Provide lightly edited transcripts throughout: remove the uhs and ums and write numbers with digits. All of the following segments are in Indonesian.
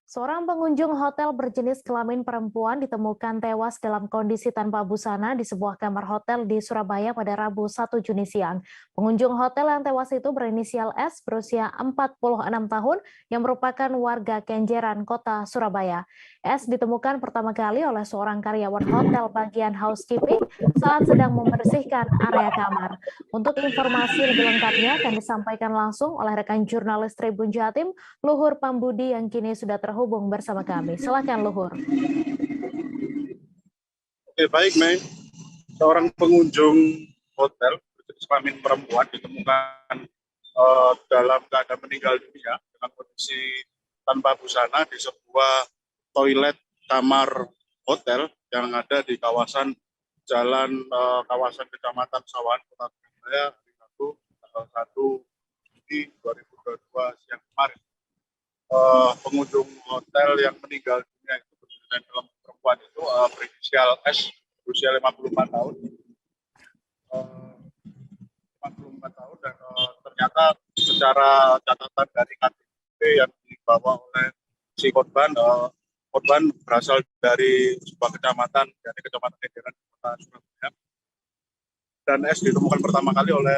Seorang pengunjung hotel berjenis kelamin perempuan ditemukan tewas dalam kondisi tanpa busana di sebuah kamar hotel di Surabaya pada Rabu 1 Juni siang. Pengunjung hotel yang tewas itu berinisial S berusia 46 tahun yang merupakan warga Kenjeran, Kota Surabaya. S ditemukan pertama kali oleh seorang karyawan hotel bagian housekeeping saat sedang membersihkan area kamar. Untuk informasi lebih lengkapnya akan disampaikan langsung oleh rekan jurnalis Tribun Jatim, Luhur Pambudi yang kini sudah terhubung bersama kami. Silakan Luhur. Oke, baik, Mei. Seorang pengunjung hotel berjenis kelamin perempuan ditemukan dalam keadaan meninggal dunia dengan kondisi tanpa busana di sebuah toilet kamar hotel yang ada di kawasan kawasan Kecamatan Sawahan, Kota Surabaya, hari Rabu tanggal 1 Juni 2022 siang kemarin. Pengunjung hotel yang meninggal dunia itu berjenis kelamin perempuan itu berinisial S berusia 54 tahun. 54 tahun dan ternyata secara catatan dari KTP yang dibawa oleh si korban berasal dari sebuah kecamatan, dari Kecamatan Kenjeran, Kota Surabaya. Dan S ditemukan pertama kali oleh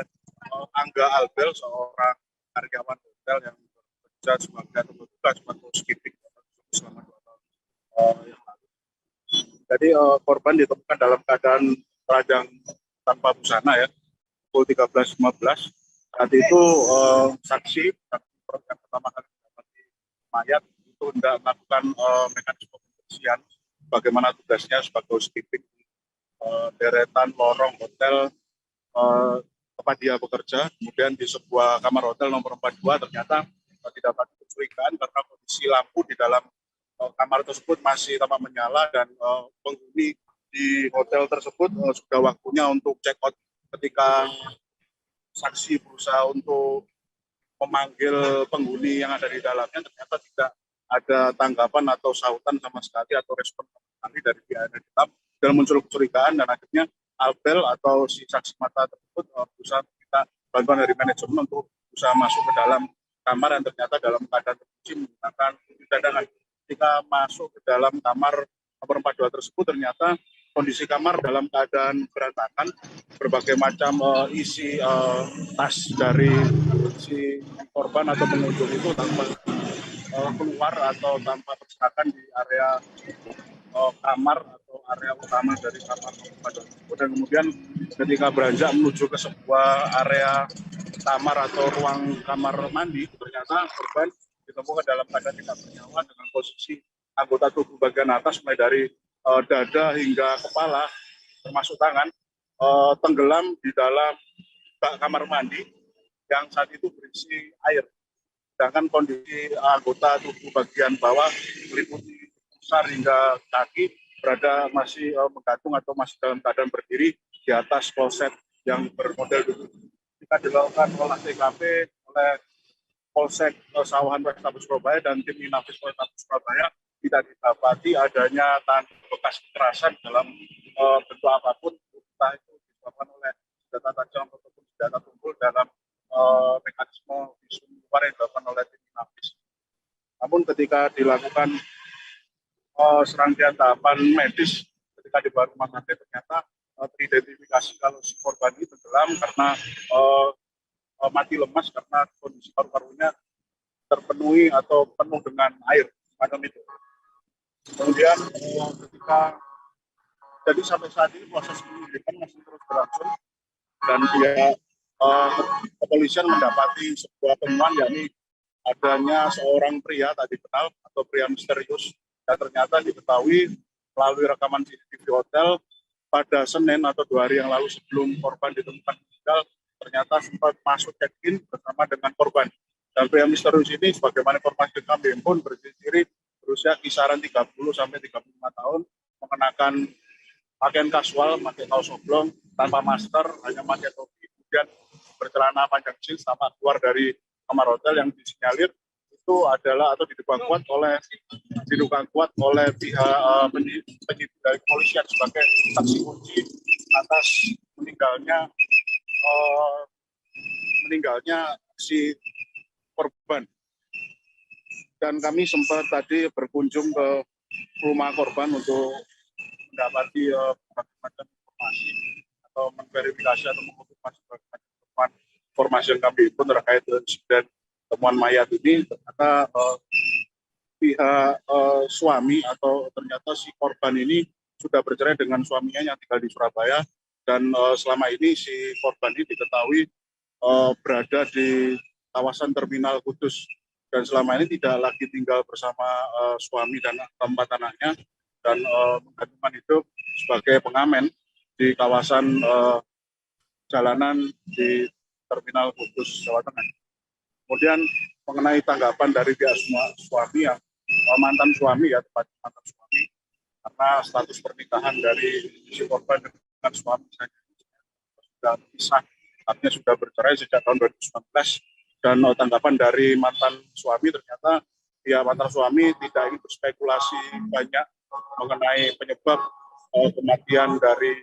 Angga Albel, seorang karyawan hotel yang bekerja sebagai petugas housekeeping selama 2 tahun yang lalu. Jadi korban ditemukan dalam keadaan telanjang tanpa busana ya, pukul 13.15. Saat itu saksi yang pertama kali mendapati mayat itu hendak melakukan mekanisme pembersihan bagaimana tugasnya sebagai housekeeping deretan lorong hotel tempat dia bekerja. Kemudian di sebuah kamar hotel nomor 42 ternyata didapati kecurigaan karena kondisi lampu di dalam kamar tersebut masih tampak menyala dan penghuni di hotel tersebut sudah waktunya untuk check out. Ketika saksi berusaha untuk memanggil penghuni yang ada di dalamnya, ternyata tidak ada tanggapan atau sautan sama sekali atau respon sama sekali dari pihak yang di dalam, dan muncul kecurigaan dan akhirnya Albel atau si saksi mata tersebut berusaha minta bantuan dari manajemen untuk berusaha masuk ke dalam kamar yang ternyata dalam keadaan terkunci menggunakan kunci cadangan. Ketika masuk ke dalam kamar nomor 42 tersebut ternyata kondisi kamar dalam keadaan berantakan, berbagai macam isi tas dari si korban atau pengunjung itu tanpa keluar atau tanpa berserakan di area kamar atau area utama dari kamar tersebut. Dan kemudian ketika beranjak menuju ke sebuah area kamar atau ruang kamar mandi, ternyata korban ditemukan dalam keadaan tidak bernyawa dengan posisi anggota tubuh bagian atas mulai dari dada hingga kepala termasuk tangan tenggelam di dalam bak kamar mandi yang saat itu berisi air. Sedangkan kondisi anggota tubuh bagian bawah meliputi pusar hingga kaki masih menggantung atau masih dalam keadaan berdiri di atas kloset yang bermodel duduk. Jika dilakukan olah TKP oleh Polsek Sawahan Polrestabes Surabaya dan tim Inafis Polrestabes Surabaya, tidak didapati adanya tanda bekas kekerasan dalam bentuk apapun, entah itu disebabkan oleh senjata tajam ataupun senjata tumpul dalam mekanisme visum luar yang dilakukan oleh tim Inafis. Namun ketika dilakukan serangkaian tahapan medis, ketika dibawa rumah sakit ternyata teridentifikasi kalau si korban ini tenggelam karena mati lemas karena kondisi paru-parunya terpenuhi atau penuh dengan air macam itu. Kemudian ketika jadi sampai saat ini proses penyelidikan masih terus berlangsung dan kepolisian mendapati sebuah temuan, yakni adanya seorang pria tak dikenal atau pria misterius yang ternyata diketahui melalui rekaman CCTV hotel pada Senin atau 2 hari yang lalu sebelum korban ditemukan meninggal, ternyata sempat masuk check-in bersama dengan korban. Dan pria misterius ini sebagaimana informasi kami himpun berdiri berusia kisaran 30 sampai 35 tahun, mengenakan pakaian kasual, pakai kaos oblong, tanpa masker, hanya pakai topi, kemudian bercelana panjang jeans, tampak keluar dari kamar hotel yang disinyalir itu adalah atau diduga kuat oleh pihak penyidik dari kepolisian sebagai saksi kunci atas meninggalnya si korban. dan kami sempat tadi berkunjung ke rumah korban untuk mendapati berbagai macam informasi atau memverifikasi atau mengonfirmasi berbagai macam informasi yang kami himpun terkait insiden temuan mayat ini. Ternyata pihak suami atau ternyata si korban ini sudah bercerai dengan suaminya yang tinggal di Surabaya, dan selama ini si korban ini diketahui berada di kawasan Terminal Kudus, dan selama ini tidak lagi tinggal bersama suami dan keempat anaknya, dan menggantungkan hidup sebagai pengamen di kawasan jalanan di Terminal Kudus, Jawa Tengah. Kemudian mengenai tanggapan dari pihak suami yang mantan suami ya, tepatnya mantan suami, karena status pernikahan dari si korban dengan suami sudah pisah, artinya sudah bercerai sejak tahun 2019. Dan tanggapan dari mantan suami, ternyata ya mantan suami tidak ingin berspekulasi banyak mengenai penyebab kematian dari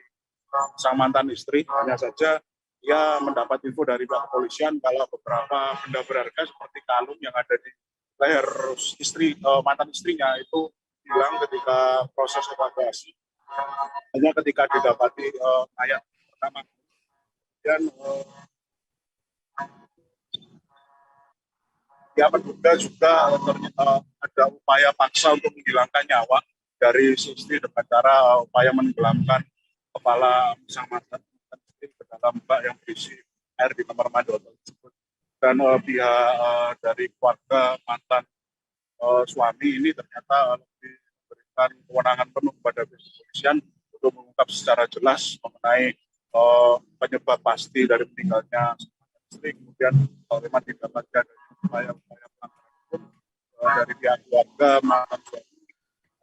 sang mantan istri. Hanya saja ia mendapat info dari pihak kepolisian kalau beberapa benda berharga seperti kalung yang ada di leher mantan istrinya itu hilang ketika proses evakuasi. Hanya ketika didapati mayat pertama. Dan ya menduga juga ternyata ada upaya paksa untuk menghilangkan nyawa dari istri dengan cara upaya menenggelamkan kepala sang mantan istri ke dalam bak yang berisi air di kamar mandi hotel tersebut. Dan pihak dari keluarga mantan suami ini ternyata diberikan kewenangan penuh kepada pihak kepolisian untuk mengungkap secara jelas mengenai penyebab pasti dari meninggalnya istri. Kemudian memang didapatkan upaya-upaya pelanggaran dari pihak keluarga mantan suami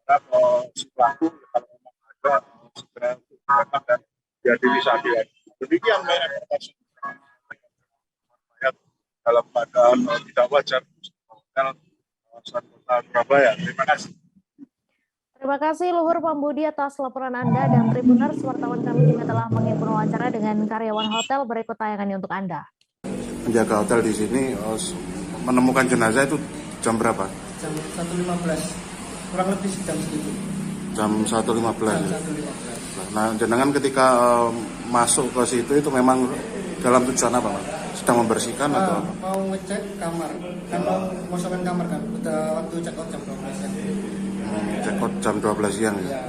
terhadap si pelaku, kalau memang ada segera ditangkap dan diadili saat ini. Demikian reportase dalam keadaan tidak wajar Kota Surabaya. Terima kasih. Terima kasih Luhur Pambudi atas laporan Anda, dan Tribuners, wartawan kami juga telah mengimpun wawancara dengan karyawan hotel. Berikut tayangannya untuk Anda. Penjaga hotel di sini menemukan jenazah itu jam berapa? Jam 1.15, kurang lebih jam segitu. Jam 1.15. Jam 1.15. Nah, jenengan ketika masuk ke situ itu memang dalam tujuan apa, Pak? Sedang membersihkan atau mau ngecek kamar, kan mau kosongkan kamar kan, udah waktu check out jam 12 siang. Check out jam 12 siang ya.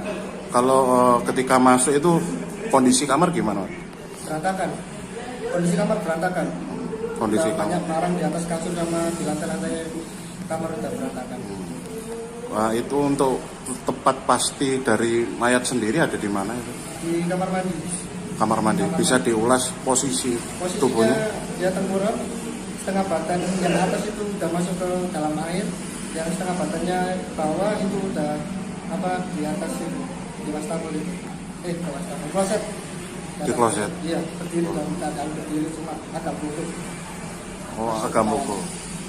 Kalau ketika masuk itu kondisi kamar gimana, Pak? Berantakan, kondisi kamar berantakan. Kondisi kamar. Banyak barang di atas kasur sama di lantai-lantai kamar udah berantakan. Wah, itu untuk tepat pasti dari mayat sendiri ada di mana itu? Di kamar mandi. Kamar mandi. Bisa diulas posisinya tubuhnya? Dia tengkurap, setengah badan yang atas itu udah masuk ke dalam air, yang setengah badannya bawah itu udah di atas itu, di wastafel itu. Kloset. Di kloset? Iya, berdiri dalam keadaan berdiri, cuma agak bungkuk. Oh, agak bungkuk.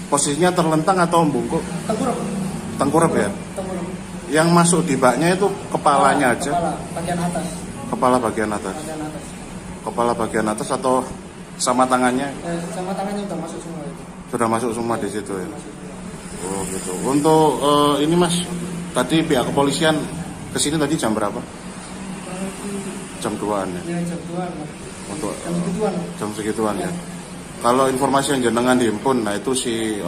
Posisinya terlentang atau bungkuk? Tengkurap ya? Tengkurap. Yang masuk di baknya itu kepalanya aja? Kepala bagian atas. Kepala bagian atas? Bagian atas. Kepala bagian atas atau sama tangannya? Sama tangannya udah masuk semua itu. Sudah masuk semua di situ ya? Oh gitu. Untuk ini Mas, tadi pihak kepolisian kesini tadi jam berapa? Jam 2-an ya? Iya, jam 2-an. Untuk Jam segituan. jam segituan ya? Kalau informasi yang jenengan dihimpun, nah itu si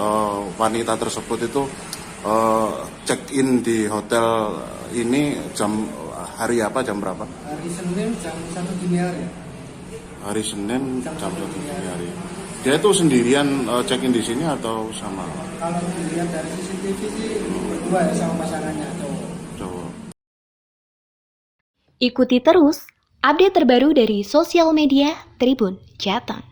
wanita tersebut itu check in di hotel ini jam hari apa, jam berapa? Hari Senin jam 1 dini hari. Hari Senin jam 1 dini hari. Dia itu sendirian check in di sini atau sama? Kalau dilihat dari CCTV sih berdua ya sama pasangannya Cowok. Ikuti terus update terbaru dari sosial media Tribun Jateng.